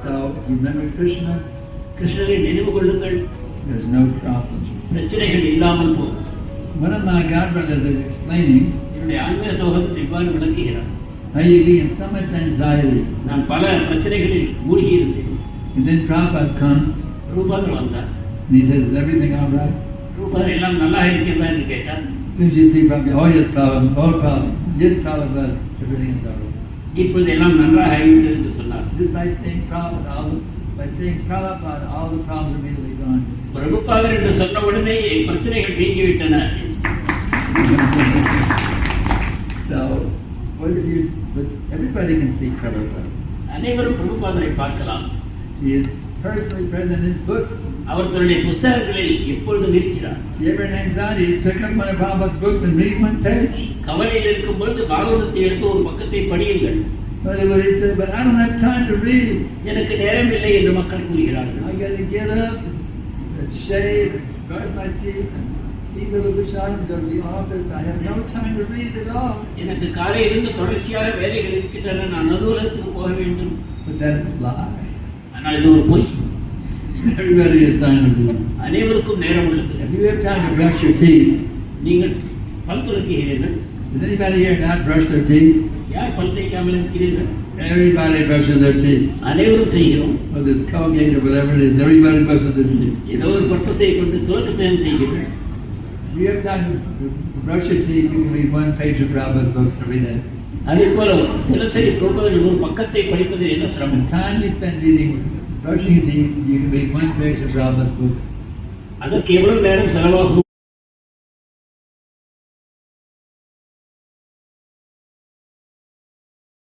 So, you remember Krishna? கிருஷ்ணரை நினைவு கொள்ளுங்கள், There's no problem. பிரச்சனைகள் இல்லாமல் போகும். One of my godbrothers is explaining என்னுடைய ஆன்மீக சகோதரர் இவ்வாறு விளக்குகிறார். how you be in so much anxiety. நான் பல பிரச்சனைகளில் மூழ்கி இருந்தேன். And then Prabhupada comes ரூபாதர் வந்தார். and he says, is everything all right? ரூபாதர் எல்லாம் நல்லா இருக்கிறதா என்று கேட்டார். As soon as you see Prabhupada, oh yes, Prabhupada, oh Prabhupada, yes Prabhupada, everything is all right. இப்பொழுது எல்லாம் நன்றாக ஆகிவிட்டது என்று சொன்னார். Just by saying Prabhupada, all the problems are immediately gone. பிரபுபாதர் என்று சொன்ன உடனே பிரச்சனைகள் நீங்கிவிட்டன. So, what did you? But everybody can see Prabhupada. அனைவரும் பிரபுபாதரை பார்க்கலாம். He is personally present in his books. அவர் தன்னுடைய புஸ்தகங்களில் எப்பொழுதும் இருக்கிறார். If you're ever in anxiety, just pick up one of Prabhupada's books and read one page. கவலையில் இருக்கும் பொழுது பாகவதத்தை எடுத்து ஒரு பக்கத்தை படியுங்கள். But he said, but I don't have time to read. எனக்கு நேரம் இல்லை என்று மக்கள் கூறுகிறார்கள். I got to get up, and shave, and brush my teeth, and eat a little bit, and go to the office. I have no time to read at all. எனக்கு காலையிலிருந்து தொடர்ச்சியாக வேலைகள் இருக்கின்றன, நான் அலுவலகத்துக்கு போக வேண்டும். But that is a lie. ஆனால் இது ஒரு பொய். Everybody has time to read. அனைவருக்கும் நேரம் உள்ளது. If you have time to brush your teeth, நீங்கள் பல் துலக்குகிறீர்கள். does anybody here not brush their teeth? யார் பல் தேய்க்காமல் இருக்கிறீர்கள்? Everybody brushes their teeth. அனைவரும் செய்கிறோம். Whether it's Colgate or whatever it is, everybody brushes their teeth. ஏதோ ஒரு பர்பஸை கொண்டு துலக்கத்தான் செய்கிறீர்கள். If you have time to brush your teeth, you can read one page of Prabhupada's books every day. அதே போல தினசரி பிரபுபாதரின் ஒரு பக்கத்தை படிப்பது என்ன The சிரமம்? time you spend reading, brushing your teeth, you can read one page of Prabhupada's book. அதற்கு எவ்வளவு நேரம் செலவாகும்